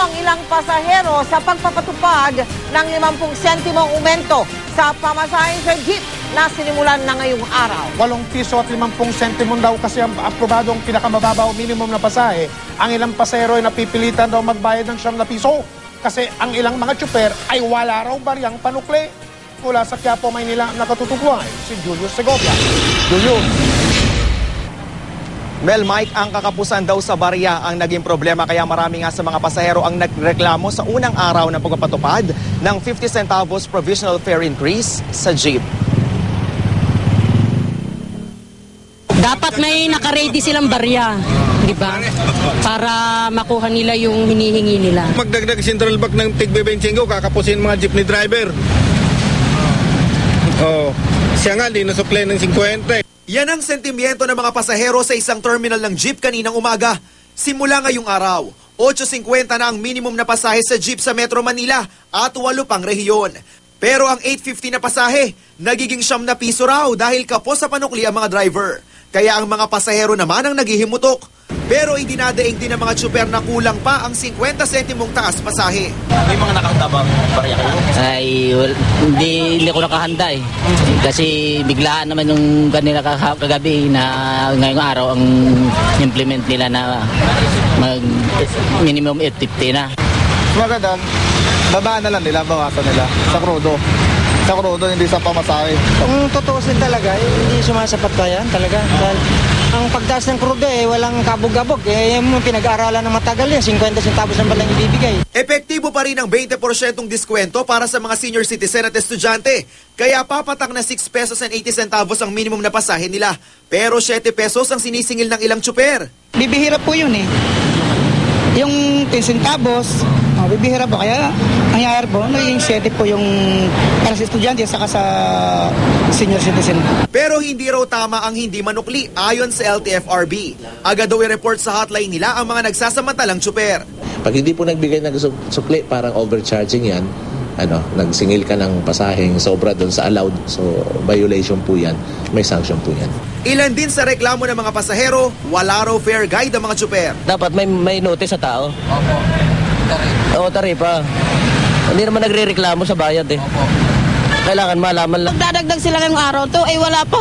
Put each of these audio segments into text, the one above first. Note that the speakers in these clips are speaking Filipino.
ang ilang pasahero sa pagpapatupad ng 50 sentimong aumento sa pamasahe sa jeep na sinimulan na ngayong araw. 8 piso at 50 sentimong daw kasi ang aprobadong pinakamababaw minimum na pasahe. Ang ilang pasahero ay napipilitan daw magbayad ng 9 piso kasi ang ilang mga tsuper ay wala raw bariyang panukli. Mula sa Quiapo, Maynila, nakatutubuan si Julius Segovia. Julius. Mel, Mike, ang kakapusan daw sa barya ang naging problema kaya marami nga sa mga pasahero ang nagreklamo sa unang araw ng pagpapatupad ng 50 centavos provisional fare increase sa jeep. Dapat may naka-ready silang barya, di ba? Para makuha nila yung hinihingi nila. Magdagdag central bank ng tig-25, kakapusin mga jeepney driver. Siya nga, di nasupply ng 50. Yan ang sentimiento ng mga pasahero sa isang terminal ng jeep kaninang umaga. Simula ngayong araw, 8.50 na ang minimum na pasahe sa jeep sa Metro Manila at 8 pang rehiyon. Pero ang 8.50 na pasahe, nagiging 9 na piso raw dahil kapos sa panukli ang mga driver. Kaya ang mga pasahero naman ang naghihimutok. Pero idinadaing din ng mga tsuper na kulang pa ang 50 sentimong taas pasahe. May mga nakahanda ba barya kayo? Ay, hindi ako nakahanda eh. Kasi biglaan naman yung kanila kagabi na ngayong araw ang implement nila na mag minimum 850 na. Maganda, babaan na lang nila, bawasan nila sa krudo. Sa krudo, hindi sa pamasahe. Kung tutuusin talaga, hindi sumasapat pa yan talaga. Dahil ang pagtaas ng krudo walang kabog-gabog. Yung pinag-aaralan ng matagal yan, 50 centavos ang balang ibibigay. Epektibo pa rin ang 20% diskwento para sa mga senior citizen at estudyante. Kaya papatak na 6 pesos and 80 centavos ang minimum na pasahe nila. Pero 7 pesos ang sinisingil ng ilang tsuper. Bibihira po yun eh. Yung 10 centavos, bibihira po. Kaya nangyayari po, naging 7 po yung para sa estudyante at saka sa senior citizen. Pero hindi raw tama ang hindi manukli ayon sa LTFRB. Agad daw i-report sa hotline nila ang mga nagsasamantalang tsuper. Pag hindi po nagbigay ng sukli, parang overcharging yan. Nagsingil ka ng pasaheng sobra doon sa allowed. So, violation po yan. May sanction po yan. Ilan din sa reklamo ng mga pasahero, wala raw fare guide ang mga tsuper. Dapat may notice sa tao. Opo. Oo, taripa. Hindi naman nagre-reklamo sa bayad eh. Opo. Kailangan malaman lang. Magdadagdag sila ngayong araw to, wala pa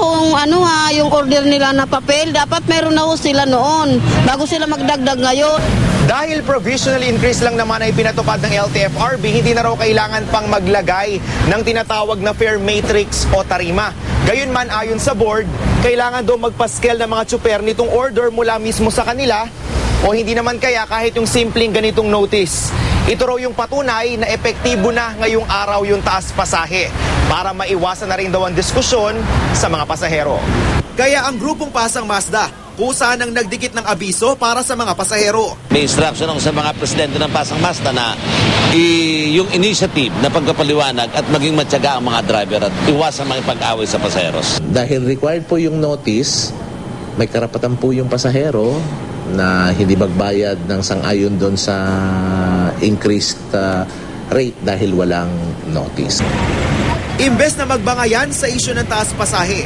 yung order nila na papel. Dapat meron na sila noon, bago sila magdagdag ngayon. Dahil provisional increase lang naman ay pinatupad ng LTFRB, hindi na raw kailangan pang maglagay ng tinatawag na fare matrix o tarima. Gayunman ayon sa board, kailangan daw magpa-scale ng mga tsuper nitong order mula mismo sa kanila o hindi naman kaya kahit yung simpleng ganitong notice. Ito raw yung patunay na epektibo na ngayong araw yung taas pasahe para maiwasan na rin daw ang diskusyon sa mga pasahero. Kaya ang grupong Pasang Mazda, kusa nang nagdikit ng abiso para sa mga pasahero. May instruction sa mga presidente ng Pasang Mazda na yung initiative na pagkapaliwanag at maging matyaga ang mga driver at iwasan mga pag-away sa pasaheros. Dahil required po yung notice, may karapatan po yung pasahero na hindi magbayad ng sang-ayon doon sa increased rate dahil walang notice. Imbes na magbangayan sa isyu ng taas pasahe,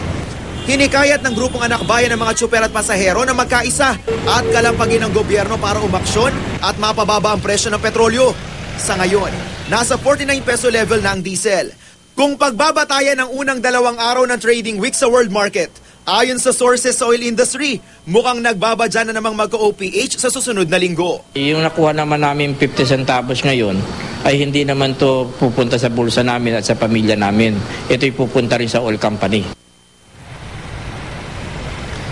hinikayat ng grupong anak bayan ng mga tsuper at pasahero na magkaisa at kalampagin ng gobyerno para umaksyon at mapababa ang presyo ng petrolyo. Sa ngayon, nasa 49 peso level na ang diesel. Kung pagbabatayan ng unang 2 araw ng trading week sa world market, ayon sa sources sa oil industry, mukhang nagbabadya na namang magka-OPH sa susunod na linggo. Yung nakuha naman namin 50 centavos ngayon ay hindi naman to pupunta sa bulsa namin at sa pamilya namin. Ito'y pupunta rin sa oil company.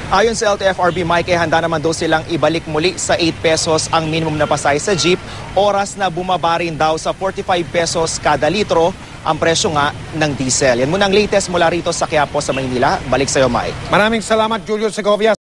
Ayon sa LTFRB, Mike, handa naman daw silang ibalik muli sa 8 pesos ang minimum na pasahe sa jeep. Oras na bumaba rin daw sa 45 pesos kada litro ang presyo nga ng diesel. Yan muna ang latest mula rito sa Quiapo sa Maynila. Balik sa iyo, Mike. Maraming salamat, Julius Segovia.